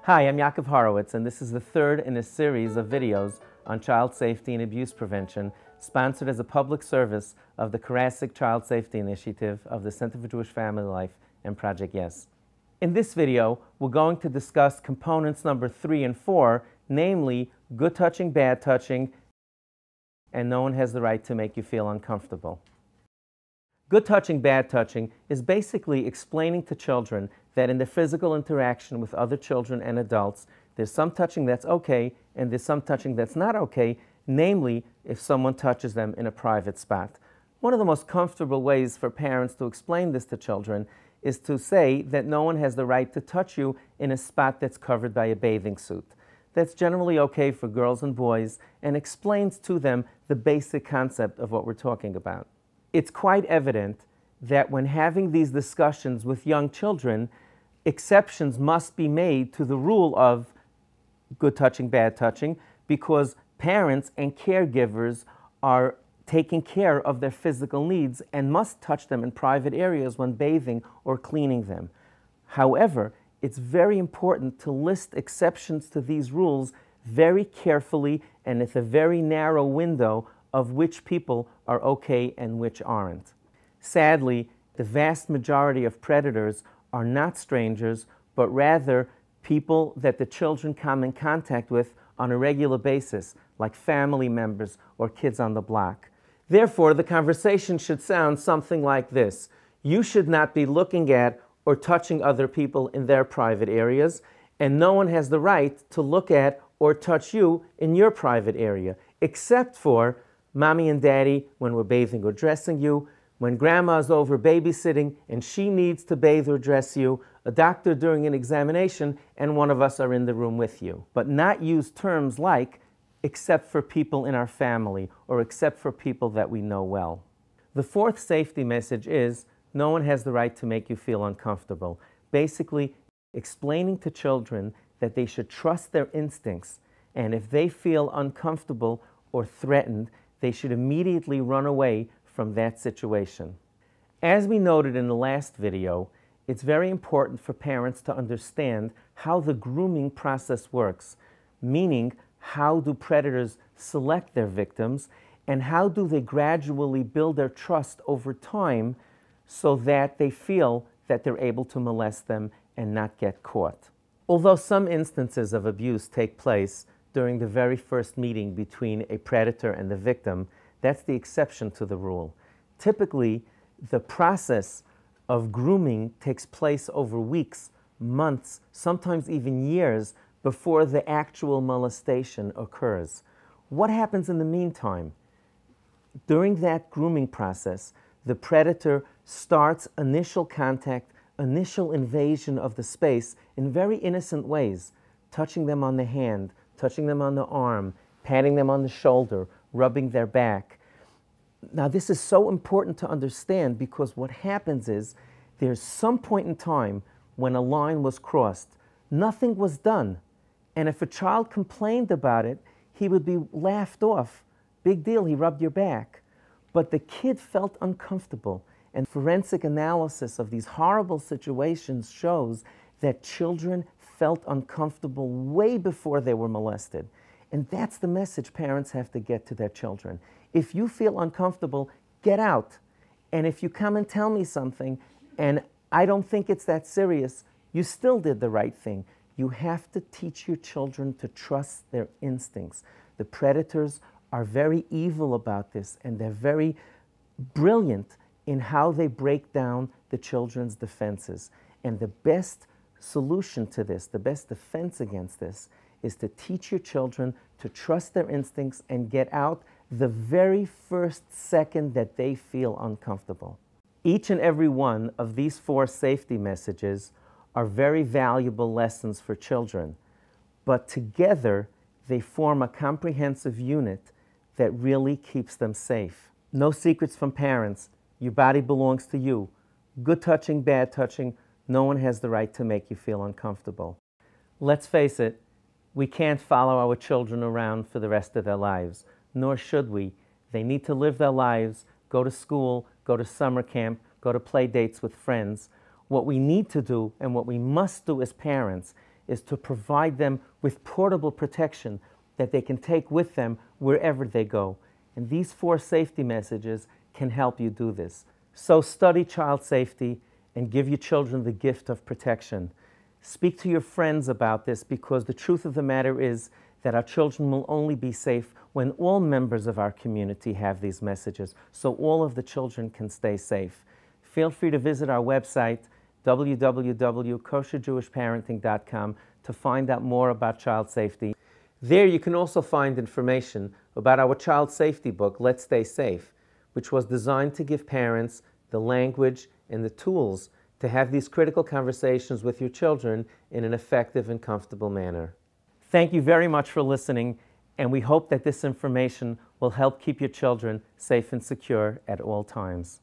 Hi, I'm Yaakov Horowitz, and this is the third in a series of videos on child safety and abuse prevention, sponsored as a public service of the Karasick Child Safety Initiative of the Center for Jewish Family Life and Project Yes. In this video, we're going to discuss components number 3 and 4, namely good touching, bad touching, and no one has the right to make you feel uncomfortable. Good touching, bad touching is basically explaining to children that in their physical interaction with other children and adults, there's some touching that's okay and there's some touching that's not okay, namely if someone touches them in a private spot. One of the most comfortable ways for parents to explain this to children is to say that no one has the right to touch you in a spot that's covered by a bathing suit. That's generally okay for girls and boys and explains to them the basic concept of what we're talking about. It's quite evident that when having these discussions with young children, exceptions must be made to the rule of good touching, bad touching, because parents and caregivers are taking care of their physical needs and must touch them in private areas when bathing or cleaning them. However, it's very important to list exceptions to these rules very carefully and with a very narrow window of which people are okay and which aren't. Sadly, the vast majority of predators are not strangers, but rather people that the children come in contact with on a regular basis, like family members or kids on the block. Therefore, the conversation should sound something like this. You should not be looking at or touching other people in their private areas, and no one has the right to look at or touch you in your private area, except for mommy and daddy when we're bathing or dressing you, when grandma's over babysitting and she needs to bathe or dress you, a doctor during an examination, and one of us are in the room with you. But not use terms like except for people in our family or except for people that we know well. The fourth safety message is no one has the right to make you feel uncomfortable. Basically, explaining to children that they should trust their instincts, and if they feel uncomfortable or threatened, they should immediately run away from that situation. As we noted in the last video, it's very important for parents to understand how the grooming process works, meaning how do predators select their victims and how do they gradually build their trust over time so that they feel that they're able to molest them and not get caught. Although some instances of abuse take place during the very first meeting between a predator and the victim, that's the exception to the rule. Typically, the process of grooming takes place over weeks, months, sometimes even years before the actual molestation occurs. What happens in the meantime? During that grooming process, the predator starts initial contact, initial invasion of the space in very innocent ways, touching them on the hand, touching them on the arm, patting them on the shoulder, rubbing their back. Now, this is so important to understand because what happens is there's some point in time when a line was crossed. Nothing was done. And if a child complained about it, he would be laughed off. Big deal, he rubbed your back. But the kid felt uncomfortable. And forensic analysis of these horrible situations shows that children felt uncomfortable way before they were molested. And that's the message parents have to get to their children. If you feel uncomfortable, get out. And if you come and tell me something, and I don't think it's that serious, you still did the right thing. You have to teach your children to trust their instincts. The predators are very evil about this, and they're very brilliant in how they break down the children's defenses. And the best solution to this, the best defense against this, is to teach your children to trust their instincts and get out the very first second that they feel uncomfortable. Each and every one of these 4 safety messages are very valuable lessons for children, but together they form a comprehensive unit that really keeps them safe. No secrets from parents. Your body belongs to you. Good touching, bad touching, no one has the right to make you feel uncomfortable. Let's face it, we can't follow our children around for the rest of their lives, nor should we. They need to live their lives, go to school, go to summer camp, go to play dates with friends. What we need to do and what we must do as parents is to provide them with portable protection that they can take with them wherever they go. And these 4 safety messages can help you do this. So study child safety and give your children the gift of protection. Speak to your friends about this, because the truth of the matter is that our children will only be safe when all members of our community have these messages, so all of the children can stay safe. Feel free to visit our website, www.kosherjewishparenting.com, to find out more about child safety. There you can also find information about our child safety book, Let's Stay Safe, which was designed to give parents the language and the tools to have these critical conversations with your children in an effective and comfortable manner. Thank you very much for listening, and we hope that this information will help keep your children safe and secure at all times.